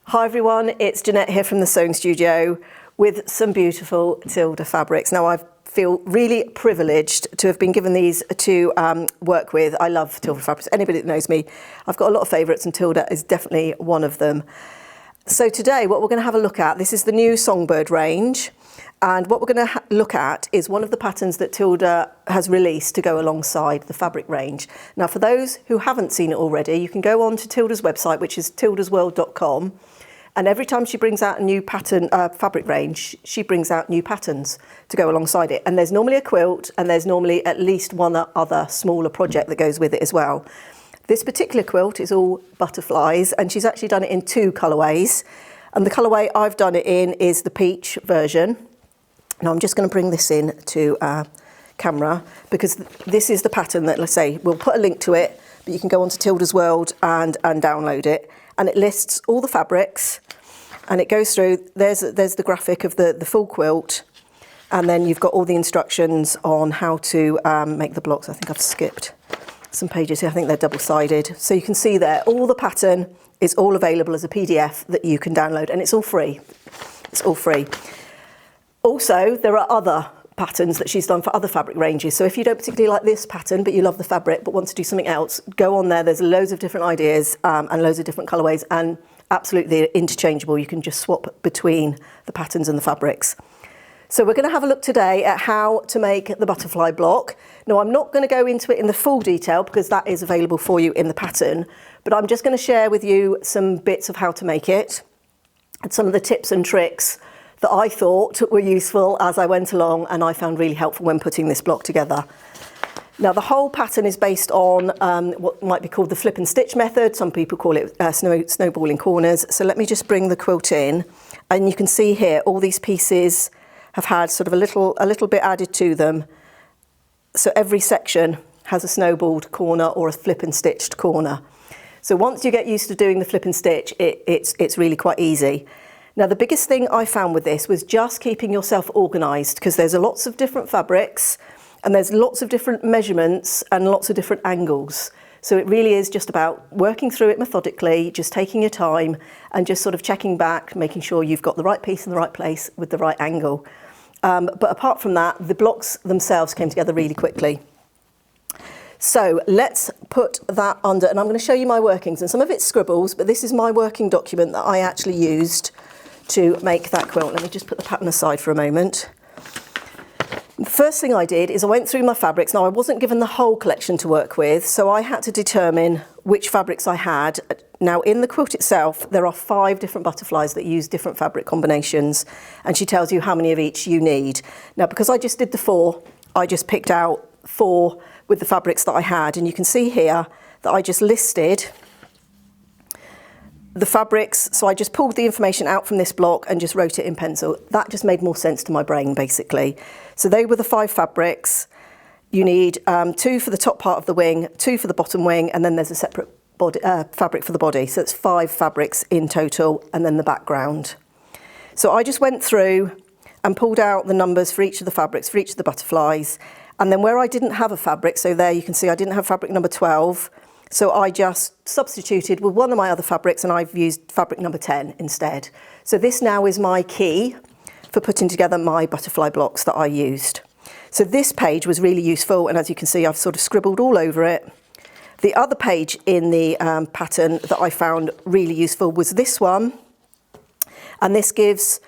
Hi everyone, it's Jeanette here from the Sewing Studio with some beautiful Tilda fabrics. Now I feel really privileged to have been given these to work with. I love Tilda fabrics. Anybody that knows me, I've got a lot of favourites and Tilda is definitely one of them. So today what we're going to have a look at, this is the new Songbird range, and what we're going to look at is one of the patterns that Tilda has released to go alongside the fabric range. Now for those who haven't seen it already, you can go on to Tilda's website, which is tildasworld.com. And every time she brings out a new pattern, fabric range, she brings out new patterns to go alongside it. And there's normally a quilt, and there's normally at least one other smaller project that goes with it as well. This particular quilt is all butterflies, and she's actually done it in two colourways. And the colourway I've done it in is the peach version. Now I'm just going to bring this in to camera, because this is the pattern that, let's say, we'll put a link to it, but you can go onto Tilda's World and download it. And it lists all the fabrics, and it goes through, there's the graphic of the full quilt, and then you've got all the instructions on how to make the blocks. I think I've skipped some pages here, I think they're double-sided. So you can see there, all the pattern is all available as a PDF that you can download, and it's all free. It's all free. Also, there are other patterns that she's done for other fabric ranges. So if you don't particularly like this pattern, but you love the fabric, but want to do something else, go on there. There's loads of different ideas and loads of different colorways, and absolutely interchangeable. You can just swap between the patterns and the fabrics. So we're going to have a look today at how to make the butterfly block. Now, I'm not going to go into it in the full detail because that is available for you in the pattern, but I'm just going to share with you some bits of how to make it and some of the tips and tricks that I thought were useful as I went along, and I found really helpful when putting this block together. Now the whole pattern is based on what might be called the flip and stitch method. Some people call it snowballing corners. So let me just bring the quilt in, and you can see here all these pieces have had sort of a little bit added to them. So every section has a snowballed corner or a flip and stitched corner. So once you get used to doing the flip and stitch, it's really quite easy. Now the biggest thing I found with this was just keeping yourself organised, because there's lots of different fabrics and there's lots of different measurements and lots of different angles. So it really is just about working through it methodically, just taking your time and just sort of checking back, making sure you've got the right piece in the right place with the right angle. But apart from that, the blocks themselves came together really quickly. So let's put that under, and I'm going to show you my workings, and some of it's scribbles, but this is my working document that I actually used to make that quilt. Let me just put the pattern aside for a moment. The first thing I did is I went through my fabrics. Now I wasn't given the whole collection to work with, so I had to determine which fabrics I had. Now in the quilt itself, there are 5 different butterflies that use different fabric combinations, and she tells you how many of each you need. Now because I just did the 4, I just picked out 4 with the fabrics that I had, and you can see here that I just listed the fabrics. So I just pulled the information out from this block and just wrote it in pencil. That just made more sense to my brain, basically. So they were the 5 fabrics. You need 2 for the top part of the wing, 2 for the bottom wing, and then there's a separate body, fabric for the body. So it's 5 fabrics in total, and then the background. So I just went through and pulled out the numbers for each of the fabrics, for each of the butterflies. And then where I didn't have a fabric, so there you can see I didn't have fabric number 12, so I just substituted with one of my other fabrics, and I've used fabric number 10 instead. So this now is my key for putting together my butterfly blocks that I used. So this page was really useful, and as you can see, I've sort of scribbled all over it. The other page in the pattern that I found really useful was this one, and this gives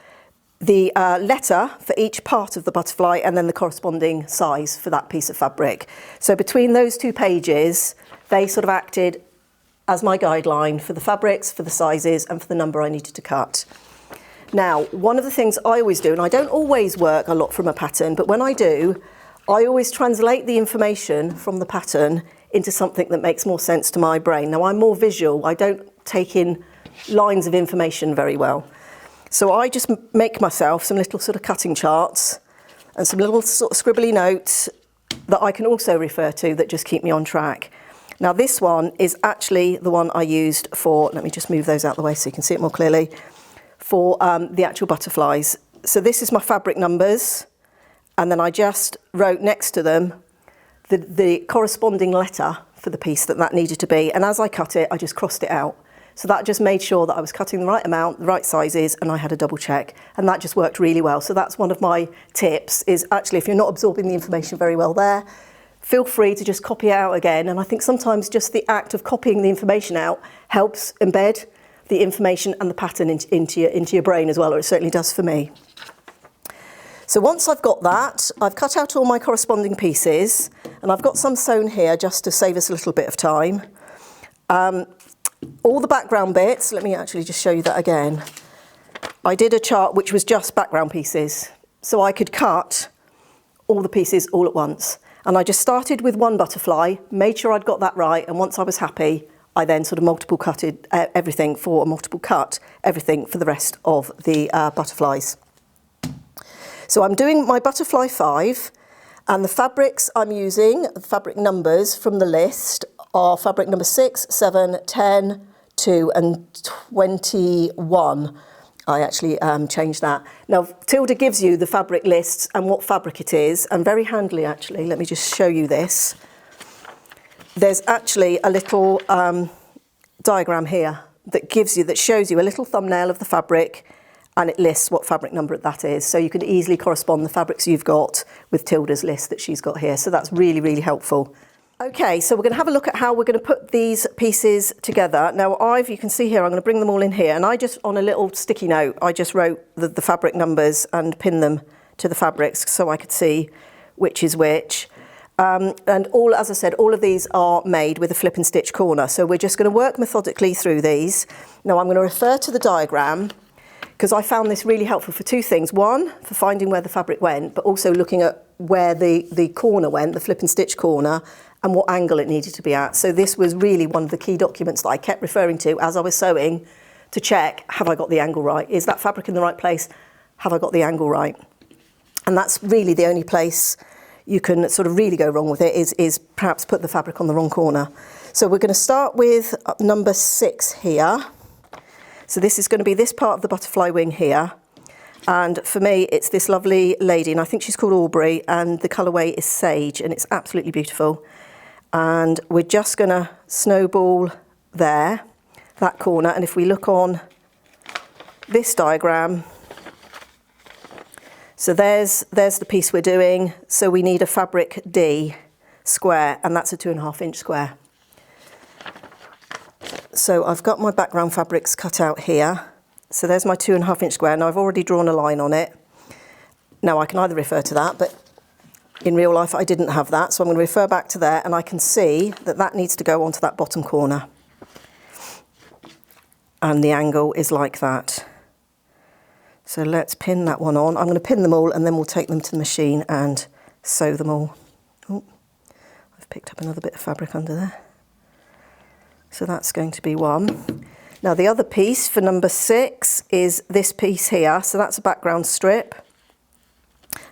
the letter for each part of the butterfly and then the corresponding size for that piece of fabric. So between those 2 pages, they sort of acted as my guideline for the fabrics, for the sizes, and for the number I needed to cut. Now, one of the things I always do, and I don't always work a lot from a pattern, but when I do, I always translate the information from the pattern into something that makes more sense to my brain. Now, I'm more visual. I don't take in lines of information very well. So I just make myself some little sort of cutting charts and some little sort of scribbly notes that I can also refer to that just keep me on track. Now this one is actually the one I used for, let me just move those out of the way so you can see it more clearly, for the actual butterflies. So this is my fabric numbers, and then I just wrote next to them the corresponding letter for the piece that needed to be, and as I cut it I just crossed it out. So that just made sure that I was cutting the right amount, the right sizes, and I had a double check. And that just worked really well. So that's one of my tips, is actually if you're not absorbing the information very well there, feel free to just copy it out again. And I think sometimes just the act of copying the information out helps embed the information and the pattern into your brain as well, or it certainly does for me. So once I've got that, I've cut out all my corresponding pieces, and I've got some sewn here just to save us a little bit of time. All the background bits, let me actually just show you that again. I did a chart which was just background pieces, so I could cut all the pieces all at once. And I just started with one butterfly, made sure I'd got that right, and once I was happy, I then sort of multiple cutted everything for a multiple cut, everything for the rest of the butterflies. So I'm doing my butterfly 5, and the fabrics I'm using, the fabric numbers from the list, are fabric number 6, 7, 10, 2 and 21. I actually changed that. Now, Tilda gives you the fabric lists and what fabric it is, and very handily actually, let me just show you this. There's actually a little diagram here that shows you a little thumbnail of the fabric, and it lists what fabric number that is. So you can easily correspond the fabrics you've got with Tilda's list that she's got here. So that's really, really helpful. Okay, so we're going to have a look at how we're going to put these pieces together. Now, you can see here, I'm going to bring them all in here, and I just, on a little sticky note, I just wrote the fabric numbers and pinned them to the fabrics so I could see which is which. And all, as I said, all of these are made with a flip and stitch corner. So we're just going to work methodically through these. Now, I'm going to refer to the diagram, because I found this really helpful for two things. One, for finding where the fabric went, but also looking at where the corner went, the flip and stitch corner, and what angle it needed to be at. So this was really one of the key documents that I kept referring to as I was sewing to check, have I got the angle right? Is that fabric in the right place? Have I got the angle right? And that's really the only place you can sort of really go wrong with it, is perhaps put the fabric on the wrong corner. So we're going to start with number 6 here. So this is going to be this part of the butterfly wing here. And for me, it's this lovely lady, and I think she's called Aubrey, and the colourway is Sage, and it's absolutely beautiful. And we're just going to snowball there, that corner. And if we look on this diagram, so there's the piece we're doing. So we need a fabric D square, and that's a 2.5 inch square. So I've got my background fabrics cut out here. So there's my 2.5 inch square. Now I've already drawn a line on it. Now I can either refer to that, but in real life I didn't have that. So I'm going to refer back to there, and I can see that that needs to go onto that bottom corner. And the angle is like that. So let's pin that one on. I'm going to pin them all, and then we'll take them to the machine and sew them all. Oh, I've picked up another bit of fabric under there. So that's going to be one. Now the other piece for number 6 is this piece here. So that's a background strip.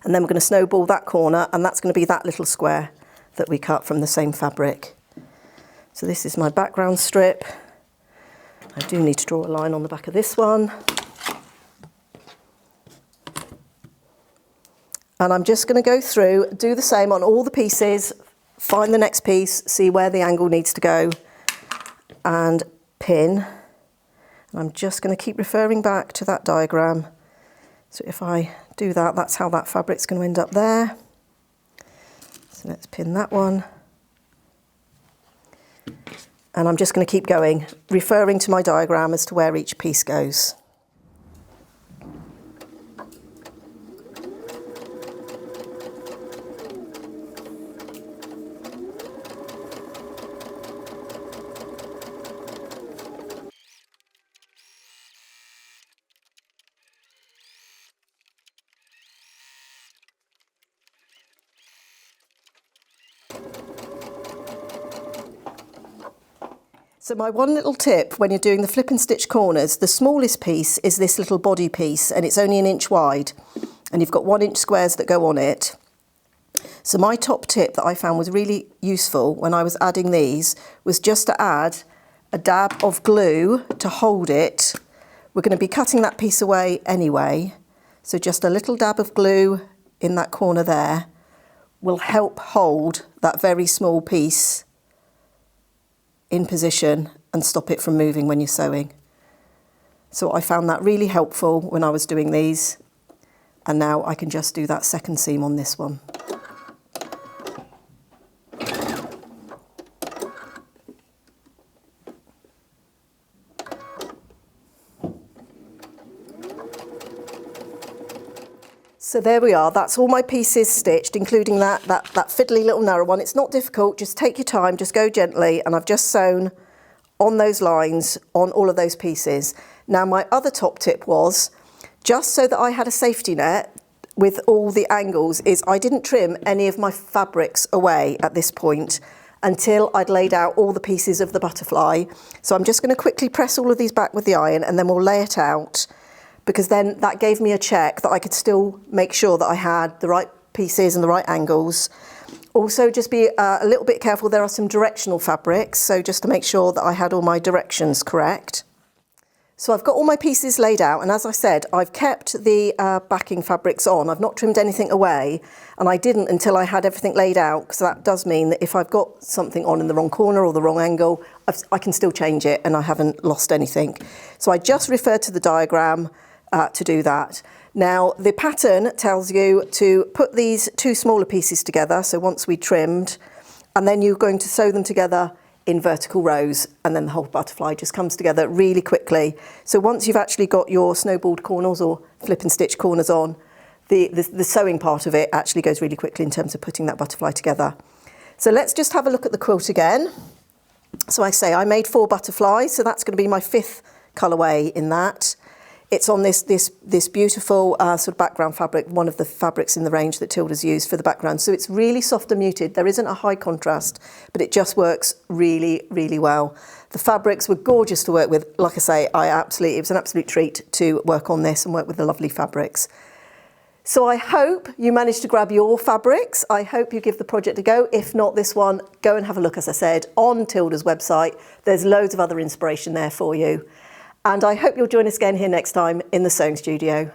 And then we're going to snowball that corner, and that's going to be that little square that we cut from the same fabric. So this is my background strip. I do need to draw a line on the back of this one. And I'm just going to go through, do the same on all the pieces, find the next piece, see where the angle needs to go, and pin. And I'm just going to keep referring back to that diagram. So if I do that, that's how that fabric's going to end up there. So let's pin that one. And I'm just going to keep going, referring to my diagram as to where each piece goes. So my one little tip when you're doing the flip and stitch corners, the smallest piece is this little body piece, and it's only 1 inch wide, and you've got 1 inch squares that go on it. So my top tip that I found was really useful when I was adding these was just to add a dab of glue to hold it. We're going to be cutting that piece away anyway, so just a little dab of glue in that corner there will help hold that very small piece in position and stop it from moving when you're sewing. So I found that really helpful when I was doing these, and now I can just do that second seam on this one. So there we are, that's all my pieces stitched, including that fiddly little narrow one. It's not difficult, just take your time, just go gently, and I've just sewn on those lines on all of those pieces. Now my other top tip was, just so that I had a safety net with all the angles, is I didn't trim any of my fabrics away at this point until I'd laid out all the pieces of the butterfly. So I'm just going to quickly press all of these back with the iron, and then we'll lay it out, because then that gave me a check that I could still make sure that I had the right pieces and the right angles. Also, just be a little bit careful, there are some directional fabrics, so just to make sure that I had all my directions correct. So I've got all my pieces laid out, and as I said, I've kept the backing fabrics on. I've not trimmed anything away, and I didn't until I had everything laid out, because that does mean that if I've got something on in the wrong corner or the wrong angle, I can still change it and I haven't lost anything. So I just referred to the diagram to do that. Now the pattern tells you to put these two smaller pieces together, so once we trimmed, and then you're going to sew them together in vertical rows, and then the whole butterfly just comes together really quickly. So once you've actually got your snowballed corners or flip and stitch corners on, the sewing part of it actually goes really quickly in terms of putting that butterfly together. So let's just have a look at the quilt again. So I say I made 4 butterflies, so that's going to be my 5th colourway in that. It's on this beautiful sort of background fabric, one of the fabrics in the range that Tilda's used for the background. So it's really soft and muted. There isn't a high contrast, but it just works really, really well. The fabrics were gorgeous to work with. Like I say, it was an absolute treat to work on this and work with the lovely fabrics. So I hope you managed to grab your fabrics. I hope you give the project a go. If not this one, go and have a look, as I said, on Tilda's website. There's loads of other inspiration there for you. And I hope you'll join us again here next time in the Sewing Studio.